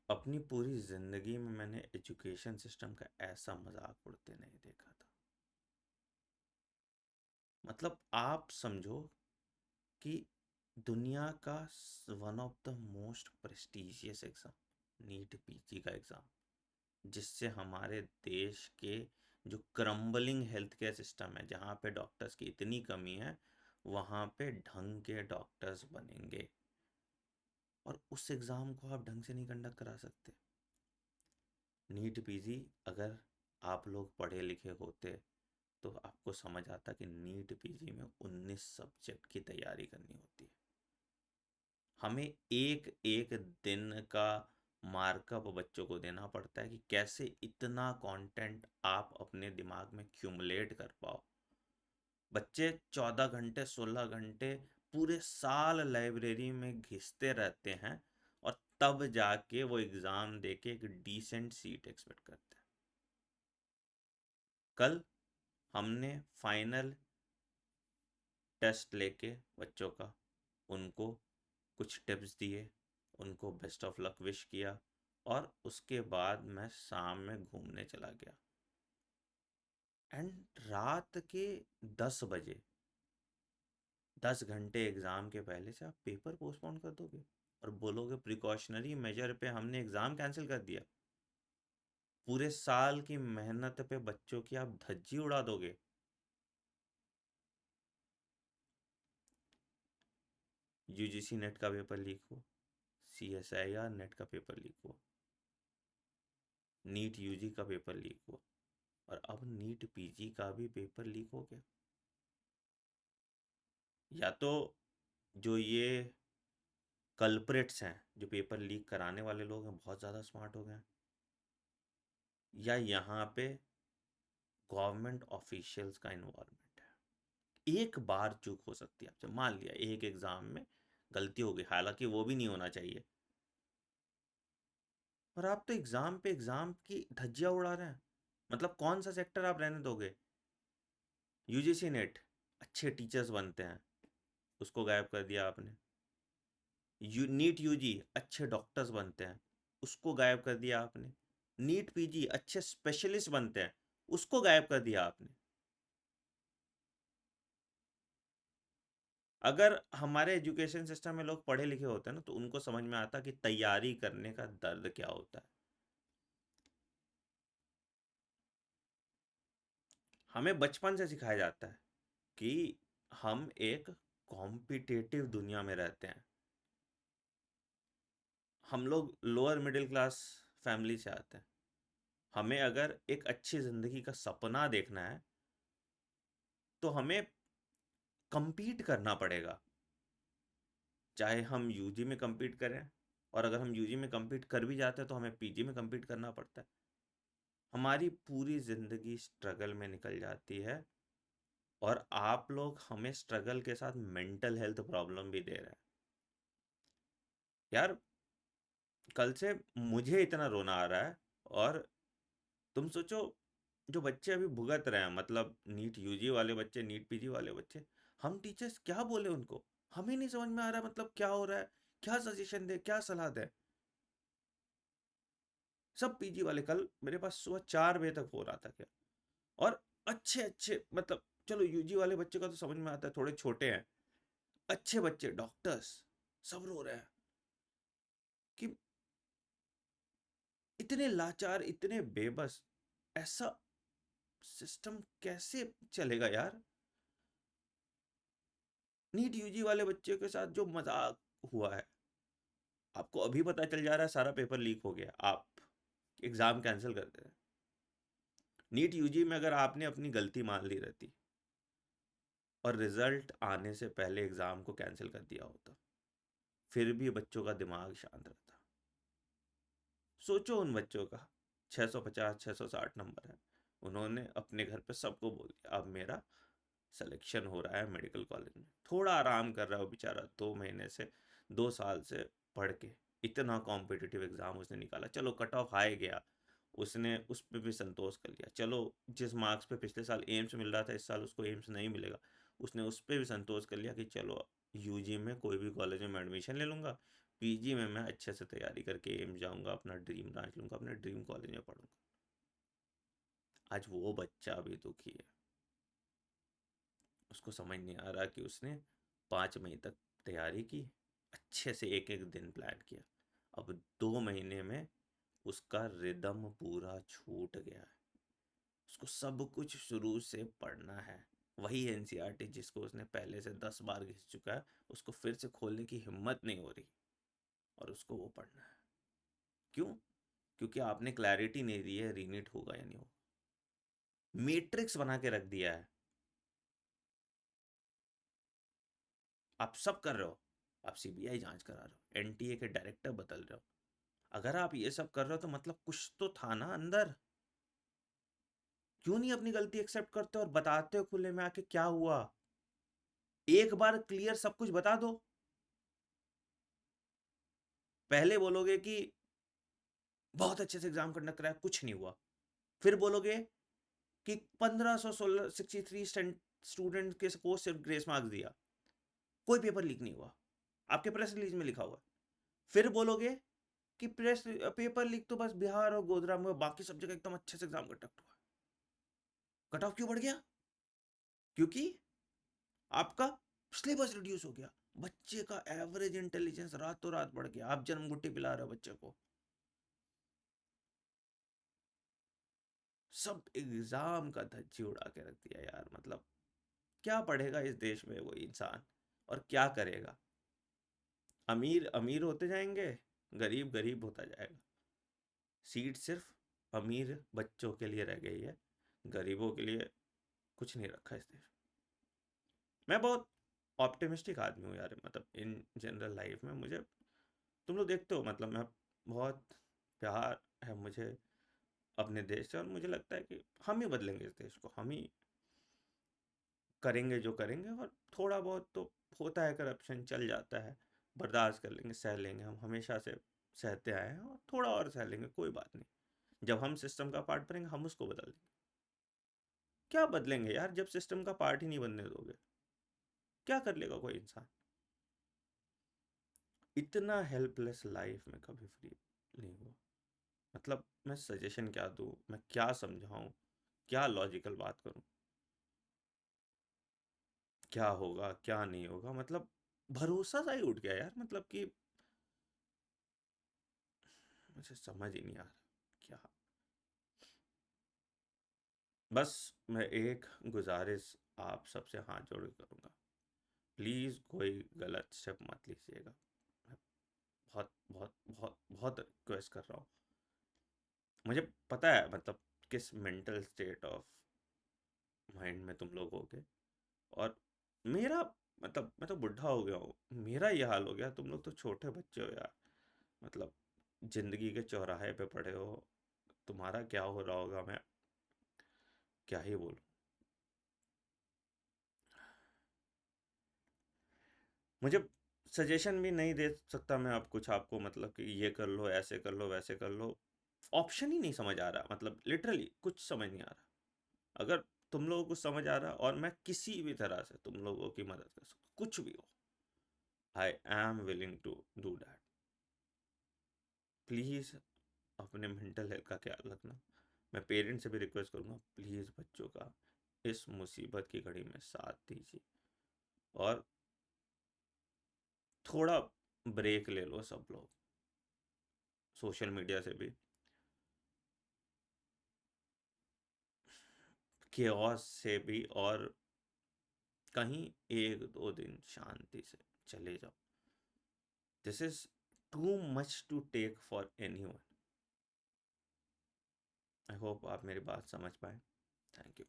अपनी पूरी जिंदगी में मैंने एजुकेशन सिस्टम का ऐसा मजाक उड़ते नहीं देखा था। मतलब आप समझो कि दुनिया का one of the most prestigious exam, NEET PG का एग्जाम, जिससे हमारे देश के जो क्रम्बलिंग हेल्थ केयर सिस्टम है, जहाँ पे डॉक्टर्स की इतनी कमी है, वहाँ पे ढंग के डॉक्टर्स बनेंगे। और उस एग्ज़ाम को आप ढंग से नहीं कंडक्ट करा सकते। नीट पीजी, अगर आप लोग पढ़े लिखे होते तो आपको समझ आता कि नीट पीजी में 19 सब्जेक्ट की तैयारी करनी होती है। हमें एक एक दिन का मार्कअप बच्चों को देना पड़ता है कि कैसे इतना कंटेंट आप अपने दिमाग में क्यूमुलेट कर पाओ। बच्चे 14 घंटे 16 घंटे पूरे साल लाइब्रेरी में घिसते रहते हैं और तब जाके वो एग्ज़ाम देके एक डिसेंट सीट एक्सपेक्ट करते हैं। कल हमने फाइनल टेस्ट लेके बच्चों का उनको कुछ टिप्स दिए, उनको बेस्ट ऑफ लक विश किया, और उसके बाद मैं शाम में घूमने चला गया। एंड रात के 10 बजे, 10 घंटे एग्ज़ाम के पहले से आप पेपर पोस्टपोन कर दोगे और बोलोगे प्रिकॉशनरी मेजर पे हमने एग्ज़ाम कैंसिल कर दिया। पूरे साल की मेहनत पे बच्चों की आप धज्जी उड़ा दोगे। यूजीसी नेट का पेपर लीक हो, सीएसआईआर नेट का पेपर लीक हो, नीट यूजी का पेपर लीक हो, और अब नीट पीजी का भी पेपर लीक हो गया। या तो जो ये कल्प्रिट्स हैं, जो पेपर लीक कराने वाले लोग हैं, बहुत ज़्यादा स्मार्ट हो गए हैं, या यहाँ पे गवर्नमेंट ऑफिशियल्स का इन्वॉल्वमेंट है। एक बार चूक हो सकती है आपसे, मान लिया एक एग्ज़ाम में गलती हो गई, हालांकि वो भी नहीं होना चाहिए, और आप तो एग्ज़ाम पे एग्ज़ाम की धज्जियां उड़ा रहे हैं। मतलब कौन सा सेक्टर आप रहने दोगे? यूजीसी नेट, अच्छे टीचर्स बनते हैं, उसको गायब कर दिया आपने। नीट यूजी, अच्छे डॉक्टर्स बनते हैं, उसको गायब कर दिया आपने। नीट पीजी, अच्छे स्पेशलिस्ट बनते हैं, उसको गायब कर दिया आपने। अगर हमारे एजुकेशन सिस्टम में लोग पढ़े लिखे होते हैं ना, तो उनको समझ में आता कि तैयारी करने का दर्द क्या होता है। हमें बचपन से सिखाया जाता है कि हम एक कॉम्पिटिटिव दुनिया में रहते हैं। हम लोग लोअर मिडिल क्लास फैमिली से आते हैं। हमें अगर एक अच्छी ज़िंदगी का सपना देखना है तो हमें compete करना पड़ेगा, चाहे हम यूजी में compete करें, और अगर हम यूजी में compete कर भी जाते हैं तो हमें पीजी में compete करना पड़ता है। हमारी पूरी ज़िंदगी स्ट्रगल में निकल जाती है, और आप लोग हमें स्ट्रगल के साथ मेंटल हेल्थ प्रॉब्लम भी दे रहे हैं। यार, कल से मुझे इतना रोना आ रहा है, और तुम सोचो जो बच्चे अभी भुगत रहे हैं, मतलब नीट यूजी वाले बच्चे, नीट पीजी वाले बच्चे, हम टीचर्स क्या बोले उनको? हमें नहीं समझ में आ रहा है, मतलब क्या हो रहा है, क्या सजेशन दे, क्या सलाह दे। सब पीजी वाले, कल मेरे पास सुबह 4 बजे तक हो रहा था क्या, और अच्छे अच्छे, मतलब चलो यूजी वाले बच्चे का तो समझ में आता है, थोड़े छोटे हैं, अच्छे बच्चे डॉक्टर्स सब रो रहे हैं कि इतने लाचार, इतने बेबस, ऐसा सिस्टम कैसे चलेगा यार? नीट यूजी वाले बच्चे के साथ जो मजाक हुआ है, आपको अभी पता चल जा रहा है सारा पेपर लीक हो गया, आप एग्जाम कैंसिल कर दे रहे हैं। नीट यूजी में अगर आपने अपनी गलती मान ली रहती और रिजल्ट आने से पहले एग्जाम को कैंसिल कर दिया होता, फिर भी बच्चों का दिमाग शांत रहता। सोचो उन बच्चों का 650 660 नंबर है, उन्होंने अपने घर पे सबको बोल दिया अब मेरा सिलेक्शन हो रहा है मेडिकल कॉलेज में। थोड़ा आराम कर रहा है वो बेचारा, 2 महीने से, 2 साल से पढ़ के इतना कॉम्पिटिटिव एग्ज़ाम उसने निकाला, चलो कट ऑफ हाई गया, उसने उस पर भी संतोष कर लिया। चलो, जिस मार्क्स पे पिछले साल एम्स मिल रहा था, इस साल उसको एम्स नहीं मिलेगा, उसने उस पर भी संतोष कर लिया कि चलो यूजी में कोई भी कॉलेज में एडमिशन ले लूँगा, पीजी में मैं अच्छे से तैयारी करके एम्स जाऊंगा, अपना ड्रीम ब्रांच लूंगा, अपने ड्रीम कॉलेज में पढ़ूंगा। आज वो बच्चा भी दुखी है, उसको समझ नहीं आ रहा कि उसने 5 मई तक तैयारी की, अच्छे से एक एक दिन प्लान किया, अब 2 महीने में उसका रिदम पूरा छूट गया है। उसको सब कुछ शुरू से पढ़ना है, वही एनसीईआरटी जिसको उसने पहले से 10 बार घिस चुका है, उसको फिर से खोलने की हिम्मत नहीं हो रही, और उसको वो पढ़ना है। क्यों? क्योंकि आपने क्लैरिटी नहीं दी है रीनीट होगा या नहीं होगा, मैट्रिक्स बना के रख दिया है। आप सब कर रहे हो, आप सीबीआई जांच करा रहे हो, एनटीए के डायरेक्टर बदल रहे हो, अगर आप ये सब कर रहे हो तो मतलब कुछ तो था ना अंदर। क्यों नहीं अपनी गलती एक्सेप्ट करते और बताते हो खुले में आके क्या हुआ? एक बार क्लियर सब कुछ बता दो। पहले बोलोगे कि बहुत अच्छे से एग्जाम कंडक्ट कराया, कुछ नहीं हुआ। फिर बोलोगे कि 1563 स्टूडेंट के को सिर्फ ग्रेस मार्क्स दिया, कोई पेपर लीक नहीं हुआ, आपके प्रेस रिलीज में लिखा हुआ है। फिर बोलोगे कि प्रेस पेपर लीक तो बस बिहार और गोधरा में, बाकी सब जगह एकदम अच्छे से एग्जाम कंडक्ट हुआ। कट ऑफ क्यों बढ़ गया? क्योंकि आपका सिलेबस रिड्यूस हो गया, बच्चे का एवरेज इंटेलिजेंस रातों रात बढ़ गया, आप जन्म गुट्टी पिला रहे हो बच्चे को। सब एग्जाम का धज्जी उड़ा के रख दिया यार, मतलब क्या पढ़ेगा इस देश में वो इंसान, और क्या करेगा? अमीर अमीर होते जाएंगे, गरीब गरीब होता जाएगा। सीट सिर्फ अमीर बच्चों के लिए रह गई है, गरीबों के लिए कुछ नहीं रखा इस देश। मैं बहुत ऑप्टिमिस्टिक आदमी हूँ यार, मतलब इन जनरल लाइफ में मुझे, तुम लोग देखते हो, मतलब मैं बहुत प्यार है मुझे अपने देश से, और मुझे लगता है कि हम ही बदलेंगे इस देश को, हम ही करेंगे जो करेंगे। और थोड़ा बहुत तो होता है, करप्शन चल जाता है, बर्दाश्त कर लेंगे, सह लेंगे, हम हमेशा से सहते आए हैं, और थोड़ा और सह लेंगे, कोई बात नहीं। जब हम सिस्टम का पार्ट बनेंगे हम उसको बदल देंगे। क्या बदलेंगे यार, जब सिस्टम का पार्ट ही नहीं बनने दोगे, क्या कर लेगा कोई इंसान? इतना हेल्पलेस लाइफ में कभी फ्री नहीं हुआ। मतलब मैं सजेशन क्या दूँ, मैं क्या समझाऊँ, क्या लॉजिकल बात करूँ, क्या होगा क्या नहीं होगा, मतलब भरोसा सा ही उठ गया यार, मतलब कि मुझे समझ ही नहीं आ रहा क्या। बस मैं एक गुजारिश आप सबसे हाथ जोड़ के करूँगा, प्लीज़ कोई गलत स्टेप मत लीजिएगा, मैं बहुत बहुत बहुत बहुत रिक्वेस्ट कर रहा हूँ। मुझे पता है मतलब किस मेंटल स्टेट ऑफ माइंड में तुम लोग होगे, और मेरा मतलब मैं तो बुढ़ा हो गया हूँ, मेरा ये हाल हो गया, तुम लोग तो छोटे बच्चे हो यार, मतलब जिंदगी के चौराहे पे पड़े हो, तुम्हारा क्या हो रहा होगा मैं क्या ही बोलूं। मुझे सजेशन भी नहीं दे सकता मैं अब कुछ आपको, मतलब कि ये कर लो, ऐसे कर लो, वैसे कर लो, ऑप्शन ही नहीं समझ आ रहा, मतलब लिटरली कुछ समझ नहीं आ रहा। अगर तुम लोगों को समझ आ रहा और मैं किसी भी तरह से तुम लोगों की मदद कर सकता, कुछ भी हो, I am willing to do that. Please अपने मेंटल हेल्थ का ख्याल रखना। मैं पेरेंट्स से भी रिक्वेस्ट करूँगा, प्लीज़ बच्चों का इस मुसीबत की घड़ी में साथ दीजिए, और थोड़ा ब्रेक ले लो सब लोग सोशल मीडिया से भी, केओस से भी, और कहीं 1-2 दिन शांति से चले जाओ। This is too much to take for anyone. I hope आप मेरी बात समझ पाए। Thank you.